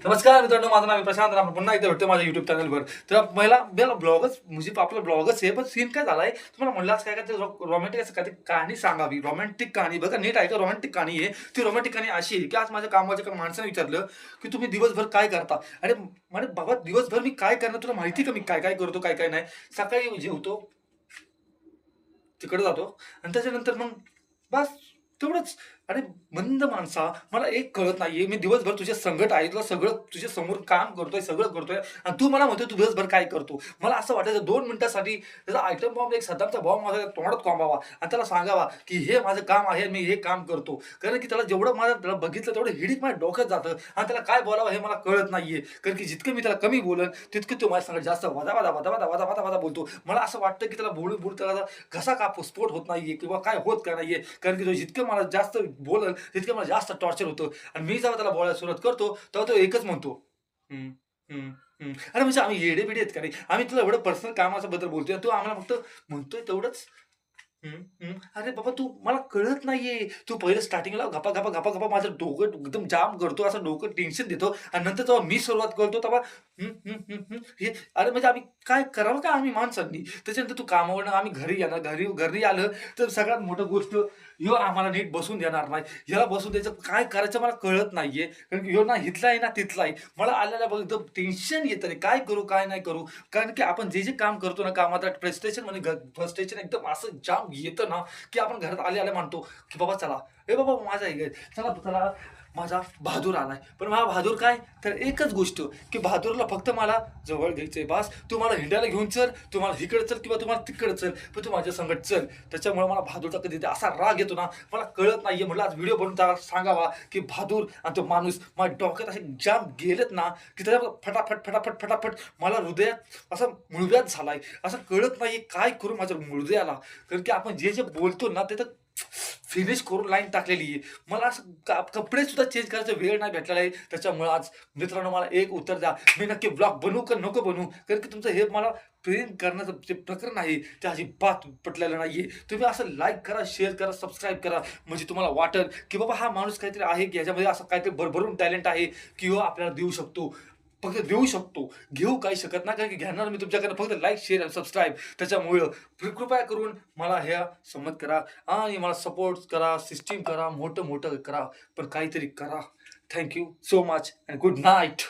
नमस्कार मित्रांनो, माझं नाव आहे प्रशांत आणि आपण पुन्हा एकदा भेटतो माझ्या युट्यूब चॅनलवर. तर मला ब्लॉगच म्हणजे आपला ब्लॉगच आहे, पण सीन काय झालाय तुम्हाला म्हणलं आज काय काय रोमॅन्टिक असं कधी कहाणी सांगावी. रोमॅन्टिक कहाणी बघा नीट ऐका, रोमॅन्टिक कहाणी आहे. ती रोमॅन्टिक कहाणी अशी आहे की आज माझ्या कामाच्या एका माणसाने विचारलं की तुम्ही दिवसभर काय करता? अरे म्हणे बाबा दिवसभर मी काय करणार तुला माहिती का मी काय काय करतो काय काय नाही. सकाळी जेवतो, तिकडे जातो आणि त्याच्यानंतर मग बस तेवढंच. अरे मंद माणसा, मला एक कळत नाहीये, मी दिवसभर तुझ्या संगत आहे, तुला सगळं तुझ्या समोर काम करतोय, सगळं करतोय आणि तू मला म्हणतोय तू दिवसभर काय करतो. मला असं वाटायचं 2 मिनिटासाठी त्याचा आयटम बॉम्ब, एक सदामचा बॉम्ब माझ्या तोंडात कोंबावा आणि त्याला सांगावा की हे माझं काम आहे, मी हे काम करतो. कारण की त्याला जेवढं माझं त्याला बघितलं तेवढं हिडीक माझ्या डोक्यात जातं आणि त्याला काय बोलावं हे मला कळत नाहीये. कारण की जितकं मी त्याला कमी बोलन तितकं तो माझ्या संगत जास्त वदा वदा वदा वदा वदा वदा वदा बोलतो. मला असं वाटतं की त्याला बोलून बोलून त्याला घसा का स्फोट होत नाहीये किंवा काय होत का नाहीये. कारण की तो जितकं मला जास्त बोलेल तितकं मला जास्त टॉर्चर होतं आणि मी जेव्हा त्याला बोलायला सुरुवात करतो तेव्हा तो एकच म्हणतो, "हं, हं, हं." अरे म्हणजे आम्ही येडे-बिडे आहेत का रे? आम्ही तुला एवढं पर्सनल कामाच्याबद्दल बोलतोय आणि तू आम्हाला फक्त म्हणतोय तेवढंच हं, हं. अरे बाबा तू मला कळत नाहीये. तू पहिलं स्टार्टिंगला गपा, गपा, गपा, गपा माझं डोकं एकदम जाम करतो, असं डोकं टेन्शन देतो आणि नंतर जेव्हा मी सुरुवात करतो तेव्हा हं, हं, हं, हं. हे अरे म्हणजे आम्ही काय करावं का आम्ही माणसांनी? त्याच्यानंतर तू कामावरनं आम्ही घरी येणार, घरी आलं तर सगळ्यात मोठी गोष्ट ह्यो आम्हाला नीट बसून देणार नाही. ह्याला बसून द्यायचं काय करायचं मला कळत नाहीये. कारण की ह्यो ना इथला आहे ना तिथला आहे. मला आलेला बघ एकदम टेन्शन येतं रे. काय करू, काय नाही करू? कारण की आपण जे काम करतो ना कामात फ्रस्ट्रेशन म्हणजे फ्रस्ट्रेशन एकदम असं जाम येतं ना, की आपण घरात आल्या-आल्या म्हणतो, की "बाबा चला, ए बाबा माझा हे चला चला माझा बहादूर आलाय." पण माझा बहादूर काय? तर एकच गोष्ट, की बहादूरला फक्त मला जवळ घ्यायचंय बास. तू मला हिंडायला घेऊन चल, तू मला इकडे चल किंवा तू मला तिकडे चल, पण तू माझ्या संगत चल. त्याच्यामुळे मला बहादूरचा कधी असा राग येतो ना, मला कळत नाहीये. म्हटलं आज व्हिडिओ बनवून त्याला सांगावा, की बहादूर आणि तो माणूस माझ्या डोक्यात असे जाम गेलेत ना, की त्याच्या फटाफट, फटाफट, फटाफट मला हृदयात असा मुळव्याध झालाय. असं कळत नाहीये काय करू माझ्या हृदयाला. कारण की आपण जे बोलतो ना, ते तर फिनिश करून लाईन टाकलेली आहे. मला असं कपडे सुद्धा चेंज करायचा वेळ नाही भेटलेला आहे. त्याच्यामुळे आज मित्रांनो मला एक उत्तर द्या. मी नक्की ब्लॉग बनवू का नको बनवू? कारण की तुमचं हे मला प्रेम करण्याचं जे प्रकरण आहे, ते अजिबात पटलेलं नाहीये. तुम्ही असं लाईक करा, शेअर करा, सबस्क्राईब करा. म्हणजे तुम्हाला वाटेल, की बाबा हा माणूस काहीतरी आहे, की ह्याच्यामध्ये असं काहीतरी भरभरून टॅलेंट आहे, की हो आपल्याला देऊ शकतो. फक्त देऊ शकतो. घेऊ काही शकत नाही. कारण की घेणार मी तुमच्याकडनं फक्त लाईक, शेअर आणि सबस्क्राईब. त्याच्यामुळं कृपया करून मला ह्या संमत करा आणि मला सपोर्ट करा, सिस्टम करा, मोठं-मोठं करा. पण काहीतरी करा. Thank you so much and good night.